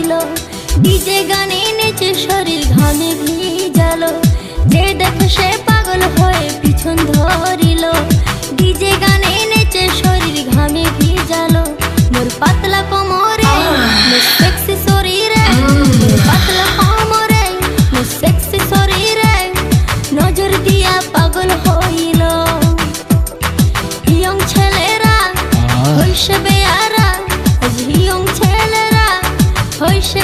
হইল। ডিজে গানে নেচে শরীর ঘামে ভিজালো, যে দেখে সে পাগল হয়ে পিছন ধরিল। ডিজে গানে নেচে শরীর ঘামে ভিজালো, মোর পাতলা কোমরে মোর সেক্সি শরীরে, মোর পাতলা কোমরে মোর সেক্সি শরীরে নজর দিয়া পাগল হইল। ইয়ং ছেলেরা হইছে বেয়ারা, ইয়ং ছেলেরা হইছে